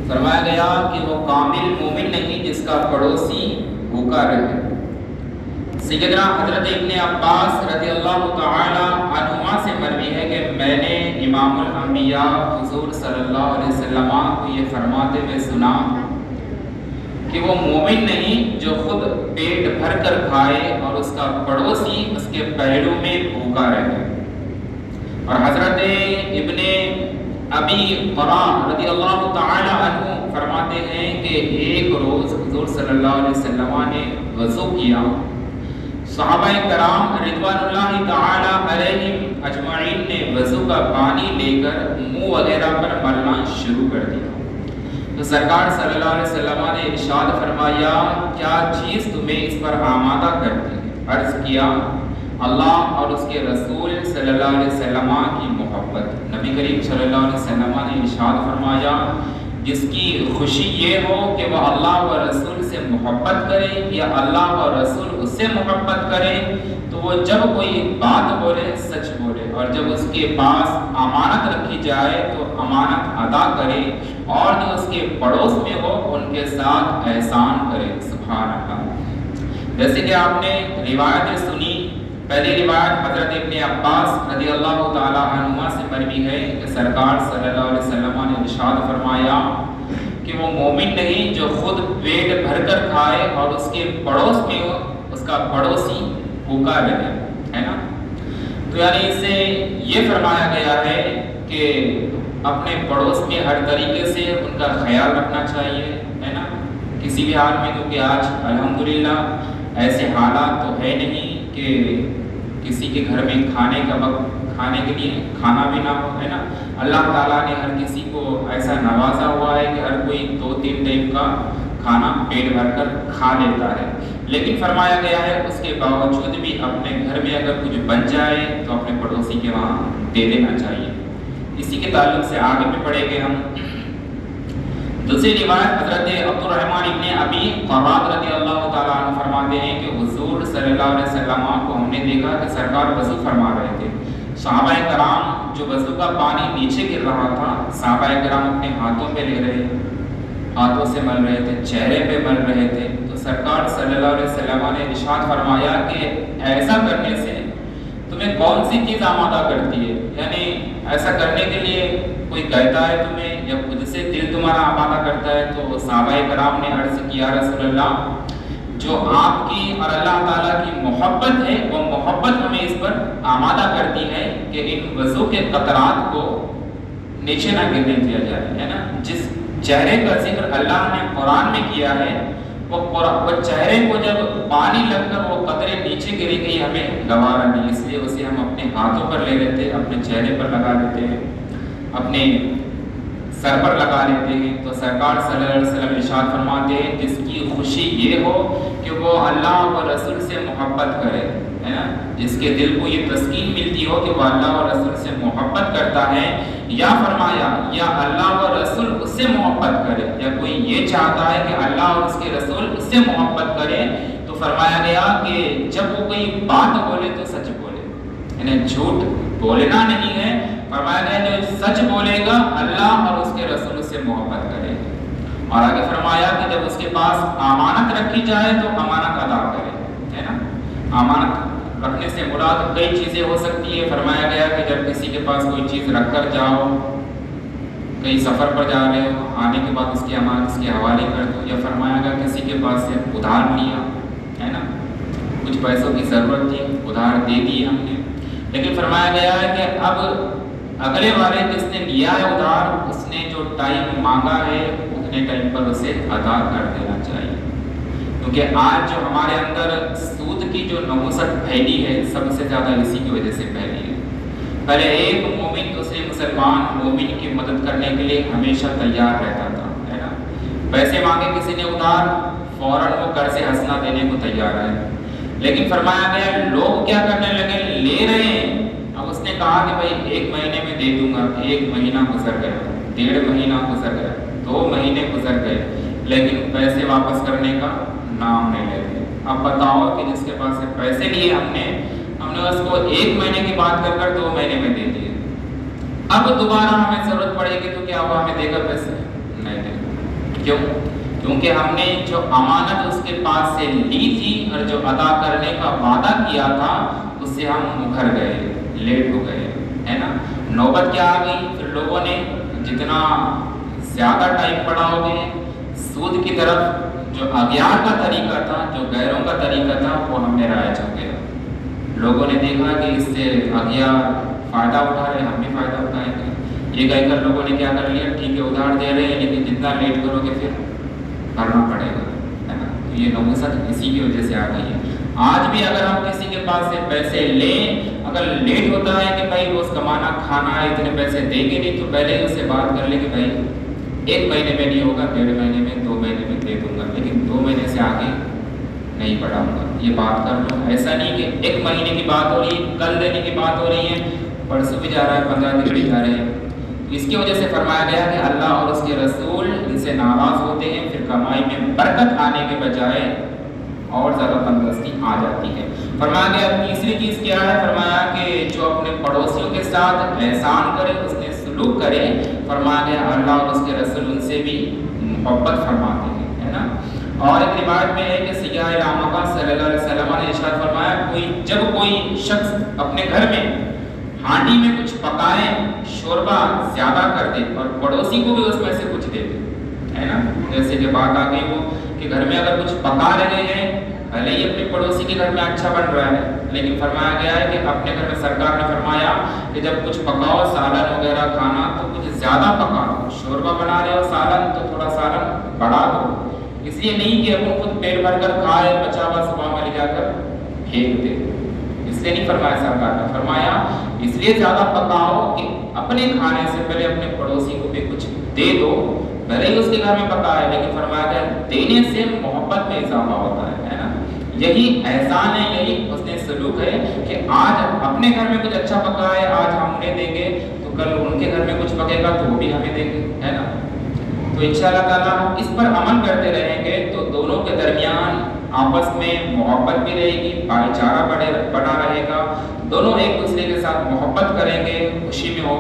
فرمایا گیا کہ وہ کامل مومن نہیں جس کا پڑوسی بھوکا رہے۔ سیدنا حضرت ابن عباس رضی اللہ تعالی عنہما سے مروی ہے کہ میں نے امام الانبیاء حضور صلی اللہ علیہ وسلم کو یہ فرماتے ہوئے سنا کہ وہ مومن نہیں جو خود پیٹ بھر کر کھائے اور اس کا پڑوسی اس کے پہلو میں بھوکا رہے۔ اور حضرت ابن ابی قرآن رضی اللہ تعالی عنہ فرماتے ہیں کہ ایک روز حضور صلی اللہ علیہ وسلم نے وضو کیا، صحابہ کرام رضوان اللہ تعالی علیہم اجمعین نے وضو کا پانی لے کر منہ وغیرہ پر ملنا شروع کر دیا۔ تو سرکار صلی اللہ علیہ وسلم نے ارشاد فرمایا کیا چیز تمہیں اس پر آمادہ کرتی ہے؟ عرض کیا اللہ اور اس کے رسول صلی اللہ علیہ وسلم کی محبت۔ نبی کریم صلی اللہ علیہ وسلم نے ارشاد فرمایا جس کی خوشی یہ ہو کہ وہ اللہ و رسول سے محبت کرے یا اللہ و رسول اس سے محبت کرے تو وہ جب کوئی بات بولے سچ بولے، اور جب اس کے پاس امانت رکھی جائے تو امانت ادا کرے، اور جو اس کے پڑوس میں ہو ان کے ساتھ احسان کرے۔ سبحان اللہ۔ جیسے کہ آپ نے روایتیں سنی، پہلی روایت حضرت ابن عباس رضی اللہ تعالی عنہما سے مروی ہے کہ سرکار صلی اللہ علیہ وسلم نے ارشاد فرمایا کہ وہ مومن نہیں جو خود پیٹ بھر کر کھائے اور اس کے پڑوس میں ہو اس کا پڑوسی بھوکا رہے، ہے نا۔ تو یعنی اس سے یہ فرمایا گیا ہے کہ اپنے پڑوس میں ہر طریقے سے ان کا خیال رکھنا چاہیے، ہے نا، کسی بھی حال میں، کیونکہ آج الحمدللہ ایسے حالات تو ہے نہیں کہ کسی کے گھر میں کھانے کا وقت کھانے کے لیے کھانا بھی نہ ہو، ہے نا۔ اللہ تعالیٰ نے ہر کسی کو ایسا نوازا ہوا ہے کہ ہر کوئی 2-3 ٹائم کا کھانا پیٹ بھر کر کھا لیتا ہے، لیکن فرمایا گیا ہے اس کے باوجود بھی اپنے گھر میں اگر کچھ بن جائے تو اپنے پڑوسی کے وہاں دے دینا چاہیے۔ اسی کے تعلق سے آگے بھی پڑھیں گے ہم۔ دوسری روایت حضرت عبد الرحمن ابن ابی قراد رضی اللہ تعالیٰ عنہ فرماتے ہیں کہ حضور صلی اللہ علیہ وسلم کو ہم نے دیکھا کہ سرکار وضو فرما رہے تھے، صحابہ کرام جو وضو کا پانی نیچے گر رہا تھا صحابہ کرام اپنے ہاتھوں پہ لے رہے، ہاتھوں سے مل رہے تھے، چہرے پہ مل رہے تھے، تو سرکار صلی اللہ علیہ وسلم نے ارشاد فرمایا کہ ایسا کرنے سے تمہیں کون سی چیز آمادہ کرتی ہے؟ یعنی ایسا کرنے کے لیے کوئی کہتا ہے تمہیں یا خود سے دل تمہارا آمادہ کرتا ہے؟ تو صحابہ کرام نے عرض کیا رسول اللہ جو آپ کی اور اللہ تعالیٰ کی محبت ہے وہ محبت ہمیں اس پر آمادہ کرتی ہے کہ ان وضو کے قطرات کو نیچے نہ گرنے دیا جائے، ہے نا۔ جس چہرے کا ذکر اللہ نے قرآن میں کیا ہے وہ چہرے کو جب پانی لگ کر وہ قطرے نیچے گری گئی ہمیں گوارا نہیں، اس لیے اسے ہم اپنے ہاتھوں پر لے لیتے، اپنے چہرے پر لگا لیتے ہیں، اپنے سر پر لگا لیتے ہیں۔ تو سرکار صلی اللہ علیہ وسلم ارشاد فرماتے ہیں جس کی خوشی یہ ہو کہ وہ اللہ و رسول سے محبت کرے، ہے نا، جس کے دل کو یہ تسکین ملتی ہو کہ وہ اللہ و رسول سے محبت کرتا ہے، یا فرمایا یا اللہ و رسول اس سے محبت کرے، یا کوئی یہ چاہتا ہے کہ اللہ اور اس کے رسول اس سے محبت کرے، تو فرمایا گیا کہ جب وہ کوئی بات بولے تو سچ بولے، یعنی جھوٹ بولنا نہیں ہے۔ فرمایا گیا جو سچ بولے گا اللہ اور اس کے رسول سے محبت کرے، اور آگے فرمایا کہ جب اس کے پاس امانت رکھی جائے تو امانت ادا کرے، ہے نا۔ امانت رکھنے سے مراد کئی چیزیں ہو سکتی ہے۔ فرمایا گیا کہ جب کسی کے پاس کوئی چیز رکھ کر جاؤ، کئی سفر پر جا رہے ہو، آنے کے بعد اس کی امانت اس کے حوالے کر دو، یا فرمایا گیا کسی کے پاس سے ادھار لیا، ہے نا، کچھ پیسوں کی ضرورت تھی ادھار دے دی ہم نے، لیکن فرمایا گیا ہے کہ اب اگلے والے جس نے لیا ہے ادھار اس نے جو ٹائم مانگا ہے اتنے ٹائم پر اسے ادا کر دینا چاہیے، کیونکہ آج جو ہمارے اندر سود کی جو نوسط پھیلی ہے سب سے زیادہ اسی کی وجہ سے پھیلی ہے۔ پہلے ایک مومن دوسرے مسلمان مومن کی مدد کرنے کے لیے ہمیشہ تیار رہتا تھا، ہے نا۔ پیسے مانگے کسی نے ادھار فوراً وہ قرض حسنہ دینے کو تیار ہے، لیکن فرمایا گیا لوگ کیا کرنے لگے، لے رہے ہیں۔ اب اس نے کہا کہ بھائی 1 مہینے میں دے دوں گا، 1 مہینہ گزر گیا، 1.5 مہینہ گزر گیا، 2 مہینے گزر گئے، لیکن پیسے واپس کرنے کا نام نہیں لیتے۔ اب بتاؤ کہ جس کے پاس سے پیسے لیے ہم نے اس کو 1 مہینے کی بات کر 2 مہینے میں دے دیے، اب دوبارہ ہمیں ضرورت پڑے گی تو کیا وہ ہمیں دے گا پیسے؟ نہیں دے گا۔ کیوں؟ کیونکہ ہم نے جو امانت اس کے پاس سے لی تھی اور جو ادا کرنے کا وعدہ کیا تھا اس سے ہم مکر گئے، لیٹ ہو گئے، ہے نا۔ نوبت کیا آ گئی؟ پھر لوگوں نے جتنا زیادہ ٹائم پڑا ہوگے سود کی طرف، جو اغیار کا طریقہ تھا، جو غیروں کا طریقہ تھا، وہ ہم نے رائج ہو گیا۔ لوگوں نے دیکھا کہ اس سے اغیار فائدہ اٹھا رہے، ہم بھی فائدہ اٹھائیں گے۔ یہ کہہ کر لوگوں نے کیا کر لیا، ٹھیک ہے ادھار دے رہے ہیں لیکن جتنا لیٹ کرو گے پھر بھرنا پڑے گا، ہے نا۔ تو یہ نوسط اسی کی وجہ سے آ گئی ہے۔ آج بھی اگر ہم کسی کے پاس سے پیسے لیں، اگر لیٹ ہوتا ہے کہ بھائی روز کمانا کھانا ہے، اتنے پیسے دیں گے نہیں، تو پہلے ہی اس سے بات کر لیں کہ بھائی 1 مہینے میں نہیں ہوگا، 1.5 مہینے میں، 2 مہینے میں دے دوں گا، لیکن 2 مہینے سے آگے نہیں بڑھاؤں گا، یہ بات کر لو۔ ایسا نہیں کہ 1 مہینے کی بات ہو رہی ہے، کل دینے کی بات ہو رہی ہے، پرسوں بھی جا رہا ہے، 15 دن بھی جا رہے ہیں۔ اس کی وجہ سے فرمایا گیا کہ اللہ اور اس کے رسول ان سے ناراض ہوتے ہیں، پھر کمائی میں برکت آنے کے بجائے اور زیادہ تنگستی آ جاتی ہے۔ فرمایا گیا تیسری چیز کیا ہے؟ فرمایا کہ جو اپنے پڑوسیوں کے ساتھ احسان کرے، اس نے سلوک کرے، فرمایا گیا اللہ اور اس کے رسول ان سے بھی محبت فرماتے ہیں، ہے نا۔ اور ایک روایت میں ہے کہ سیاح رامہ صلی اللہ علیہ وسلم نے ارشاد فرمایا جب کوئی شخص اپنے گھر میں ہانڈی میں کچھ پکائے، شوربہ زیادہ کر دے اور پڑوسی کو بھی اس میں سے کچھ دے دے، ہے نا۔ جیسے کہ بات آ گئی وہ کہ گھر میں اگر کچھ پکا رہے ہیں، بھلے ہی اپنے پڑوسی کے گھر میں اچھا بن رہا ہے، لیکن فرمایا گیا ہے کہ اپنے گھر میں سرکار نے فرمایا کہ جب کچھ پکاؤ سالن وغیرہ کھانا تو کچھ زیادہ پکاؤ، شوربہ بنا رہے ہو سالن تو تھوڑا سالن بڑھا دو، اس لیے نہیں کہ اپن خود پیٹ بھر کر کھائے، بچا ہوا صبح میں لے جا کر پھینک دے، اس لیے نہیں فرمایا سرکار نے، فرمایا اس لیے زیادہ پکاؤ کہ اپنے کھانے سے پہلے اپنے پڑوسی کو بھی کچھ دے دو، بھلے ہی اس کے گھر میں پکا ہے، لیکن فرمایا گیا دینے سے محبت میں اضافہ ہوتا ہے نا۔ یہی احسان ہے، یہی حسن سلوک ہے کہ آج اپنے گھر میں کچھ اچھا پکا ہے، آج ہم انہیں دیں گے تو کل ان کے گھر میں کچھ پکے گا تو وہ بھی ہمیں دیں گے، ہے نا۔ تو انشاءاللہ تعالیٰ اس پر عمل کرتے رہیں گے تو دونوں کے درمیان آپس میں محبت بھی رہے گی، بھائی چارہ بنا رہے گا، دونوں ایک دوسرے کے ساتھ محبت کریں گے، خوشی میں ہو